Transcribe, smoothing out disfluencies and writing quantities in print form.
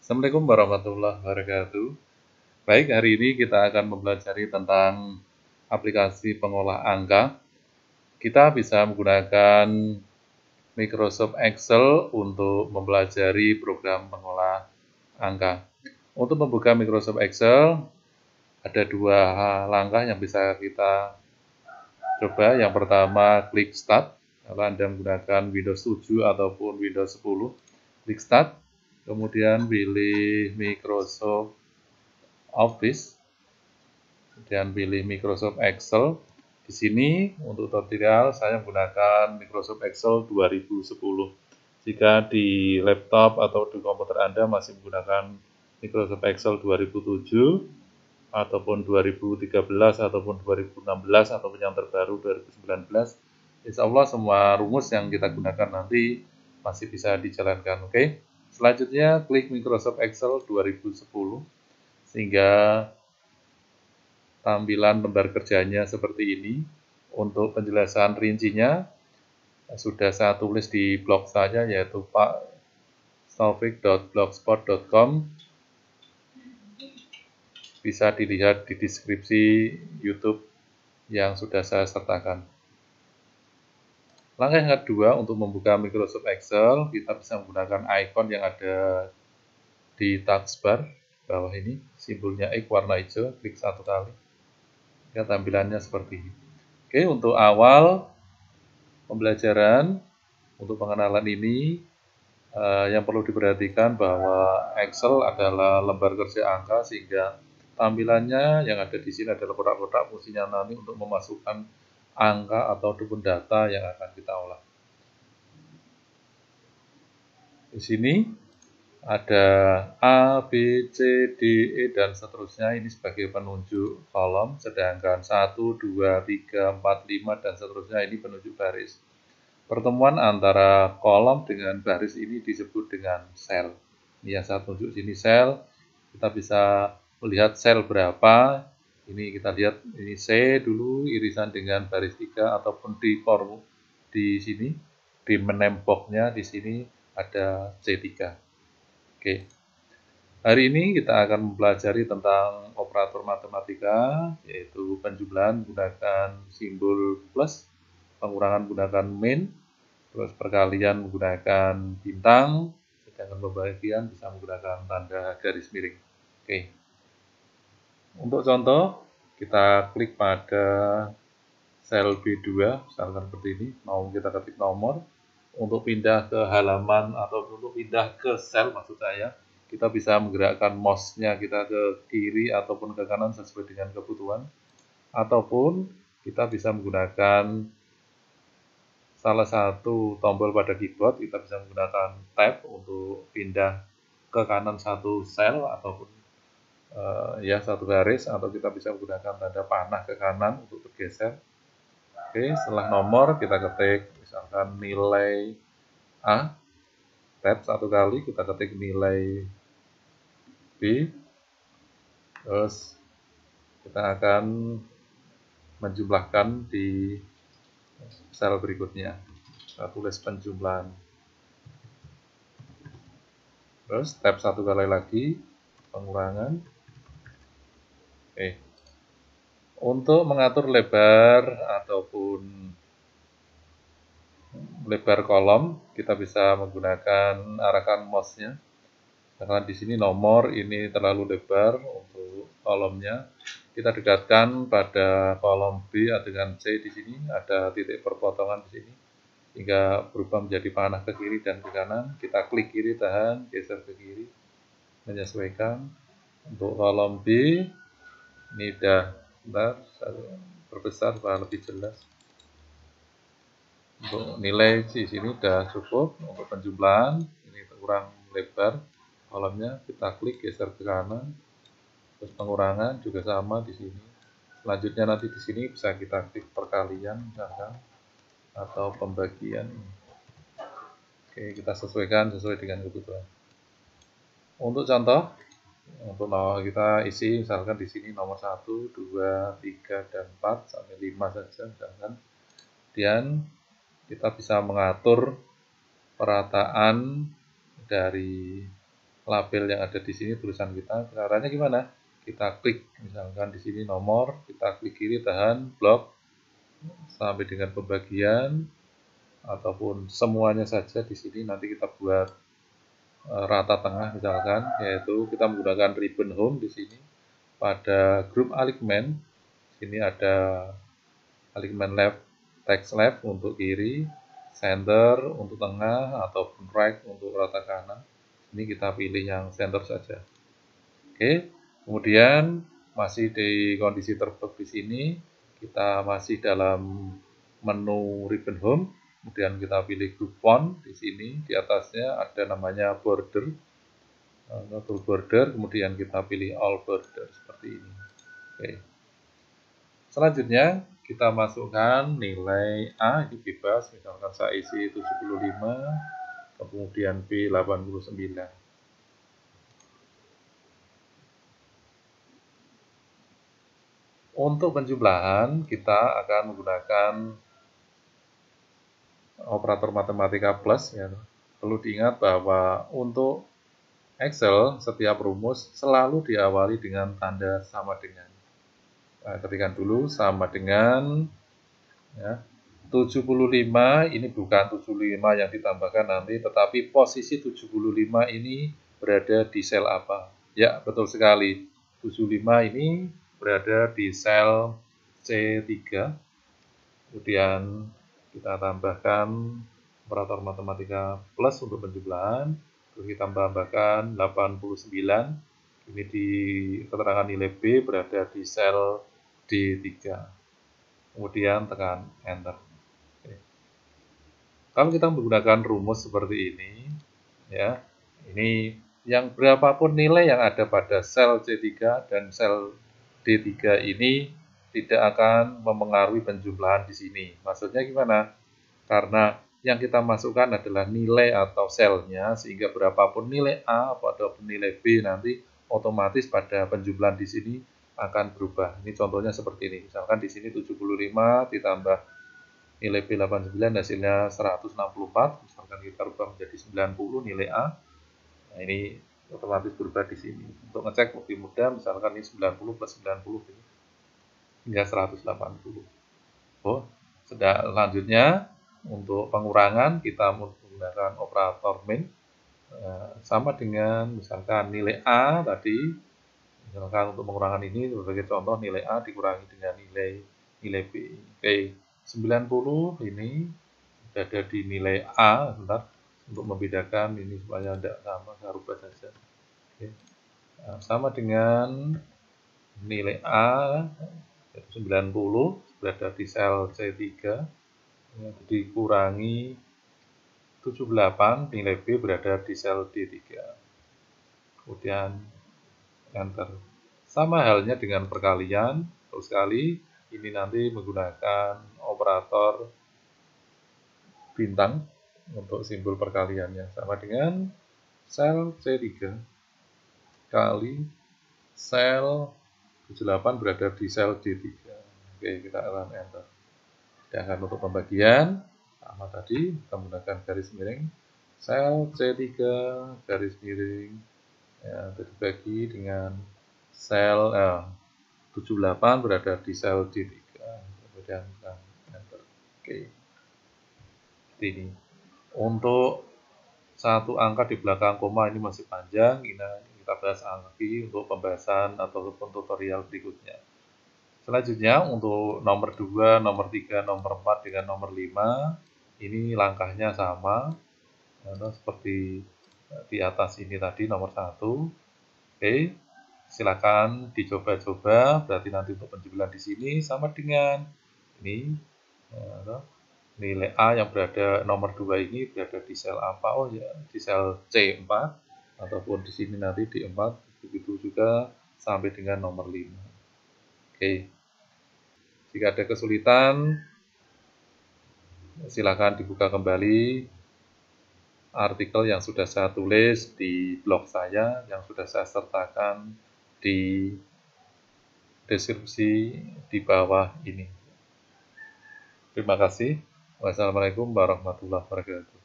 Assalamualaikum warahmatullahi wabarakatuh. Baik, hari ini kita akan mempelajari tentang aplikasi pengolah angka. Kita bisa menggunakan Microsoft Excel untuk mempelajari program pengolah angka. Untuk membuka Microsoft Excel, ada dua langkah yang bisa kita coba. Yang pertama, klik Start. Kalau Anda menggunakan Windows 7 ataupun Windows 10, klik Start. Kemudian pilih Microsoft Office, kemudian pilih Microsoft Excel. Di sini untuk tutorial saya menggunakan Microsoft Excel 2010. Jika di laptop atau di komputer Anda masih menggunakan Microsoft Excel 2007 ataupun 2013 ataupun 2016 ataupun yang terbaru 2019, insya Allah semua rumus yang kita gunakan nanti masih bisa dijalankan. Oke. Selanjutnya klik Microsoft Excel 2010 sehingga tampilan lembar kerjanya seperti ini. Untuk penjelasan rincinya sudah saya tulis di blog saya, yaitu paktaufik.blogspot.com. Bisa dilihat di deskripsi YouTube yang sudah saya sertakan. Langkah yang kedua, untuk membuka Microsoft Excel, kita bisa menggunakan ikon yang ada di taskbar bawah ini, simbolnya X warna hijau, klik satu kali. Ya, tampilannya seperti ini. Oke, untuk awal pembelajaran, untuk pengenalan ini, yang perlu diperhatikan bahwa Excel adalah lembar kerja angka, sehingga tampilannya yang ada di sini adalah kotak-kotak, fungsinya nanti untuk memasukkan angka ataupun data yang akan kita olah. Di sini ada A, B, C, D, E, dan seterusnya. Ini sebagai penunjuk kolom, sedangkan 1, 2, 3, 4, 5, dan seterusnya ini penunjuk baris. Pertemuan antara kolom dengan baris ini disebut dengan sel. Ini yang saya tunjuk sini sel. Kita bisa melihat sel berapa. Ini kita lihat ini C dulu irisan dengan baris 3 ataupun di sini di menemboknya di sini ada C3. Oke. Hari ini kita akan mempelajari tentang operator matematika, yaitu penjumlahan menggunakan simbol plus, pengurangan menggunakan min, terus perkalian menggunakan bintang, sedangkan pembagian bisa menggunakan tanda garis miring. Oke. Untuk contoh, kita klik pada sel B2, misalkan seperti ini, mau kita ketik nomor. Untuk pindah ke halaman atau untuk pindah ke sel maksud saya, kita bisa menggerakkan mouse-nya kita ke kiri ataupun ke kanan sesuai dengan kebutuhan. Ataupun kita bisa menggunakan salah satu tombol pada keyboard, kita bisa menggunakan tab untuk pindah ke kanan satu sel ataupun ya satu garis, atau kita bisa menggunakan tanda panah ke kanan untuk bergeser. Oke, setelah nomor kita ketik misalkan nilai A, tab satu kali, kita ketik nilai B, terus kita akan menjumlahkan di sel berikutnya. Kita tulis penjumlahan. Terus tab satu kali lagi, pengurangan. Oke. Untuk mengatur lebar ataupun lebar kolom, kita bisa menggunakan arahkan mouse-nya. Karena di sini nomor ini terlalu lebar untuk kolomnya. Kita dekatkan pada kolom B dengan C di sini, ada titik perpotongan di sini, hingga berubah menjadi panah ke kiri dan ke kanan. Kita klik kiri, tahan, geser ke kiri, menyesuaikan. Untuk kolom B, ini sudah perbesar supaya lebih jelas. Untuk nilai di sini sudah cukup. Untuk penjumlahan, ini kurang lebar kolomnya, kita klik geser ke kanan. Terus pengurangan juga sama di sini. Selanjutnya nanti di sini bisa kita klik perkalian misalkan atau pembagian. Oke, kita sesuaikan sesuai dengan kebutuhan. Untuk contoh, untuk kita isi misalkan di sini nomor 1, 2, 3, dan 4 sampai 5 saja misalkan. Kemudian kita bisa mengatur perataan dari label yang ada di sini tulisan kita. Caranya gimana? Kita klik, misalkan di sini nomor, kita klik kiri tahan blok sampai dengan pembagian ataupun semuanya saja di sini nanti kita buat rata tengah misalkan, yaitu kita menggunakan ribbon home di sini. Pada group alignment, sini ada alignment left, text left untuk kiri, center untuk tengah ataupun right untuk rata kanan. Ini kita pilih yang center saja. Oke, kemudian masih di kondisi tertutup di sini, kita masih dalam menu ribbon home. Kemudian kita pilih group font di sini, di atasnya ada namanya border, atau border. Kemudian kita pilih all border seperti ini. Oke. Selanjutnya kita masukkan nilai A, ini bebas, misalkan saya isi 75, kemudian B 89. Untuk penjumlahan kita akan menggunakan operator matematika plus ya. Perlu diingat bahwa untuk Excel setiap rumus selalu diawali dengan tanda sama dengan. Nah, ketikkan dulu sama dengan ya, 75 ini bukan 75 yang ditambahkan nanti, tetapi posisi 75 ini berada di sel apa? Ya, betul sekali. 75 ini berada di sel C3. Kemudian kita tambahkan operator matematika plus untuk penjumlahan. Terus kita tambahkan 89. Ini di keterangan nilai B berada di sel D3. Kemudian tekan enter. Oke. Kalau kita menggunakan rumus seperti ini, ya, ini yang berapapun nilai yang ada pada sel C3 dan sel D3 ini tidak akan memengaruhi penjumlahan di sini. Maksudnya gimana? Karena yang kita masukkan adalah nilai atau selnya, sehingga berapapun nilai A ataupun nilai B nanti otomatis pada penjumlahan di sini akan berubah. Ini contohnya seperti ini. Misalkan di sini 75 ditambah nilai B 89 hasilnya 164. Misalkan kita rubah menjadi 90 nilai A. Nah, ini otomatis berubah di sini. Untuk ngecek lebih mudah, misalkan ini 90 plus 90 ini hingga 180. Selanjutnya untuk pengurangan kita menggunakan operator min sama dengan misalkan nilai A tadi, misalkan untuk pengurangan ini sebagai contoh nilai A dikurangi dengan nilai B. Oke, 90 ini ada di nilai A, sebentar untuk membedakan ini supaya tidak sama, saya rubah saja. Oke. Nah, sama dengan nilai A 90 berada di sel C3 dikurangi 78, nilai B berada di sel D3. Kemudian enter. Sama halnya dengan perkalian, terus sekali ini nanti menggunakan operator bintang untuk simbol perkaliannya, sama dengan sel C3 kali sel 78 berada di sel D3. Oke, kita akan enter. Sedangkan untuk pembagian sama tadi, kita menggunakan garis miring sel C3 garis miring ya, dibagi dengan sel 78 berada di sel D3. Kemudian kita enter. Oke. Seperti ini. Untuk satu angka di belakang koma ini masih panjang, kita bahas lagi untuk pembahasan ataupun tutorial berikutnya. Selanjutnya untuk nomor 2, nomor 3, nomor 4 dengan nomor 5 ini langkahnya sama seperti di atas ini tadi nomor 1. Oke, silakan dicoba-coba, berarti nanti untuk penjumlahan di sini sama dengan ini nilai A yang berada nomor 2 ini berada di sel apa? Oh ya, di sel C4 ataupun di sini nanti di 4, begitu juga sampai dengan nomor 5. Oke. Jika ada kesulitan, silakan dibuka kembali artikel yang sudah saya tulis di blog saya, yang sudah saya sertakan di deskripsi di bawah ini. Terima kasih. Wassalamualaikum warahmatullahi wabarakatuh.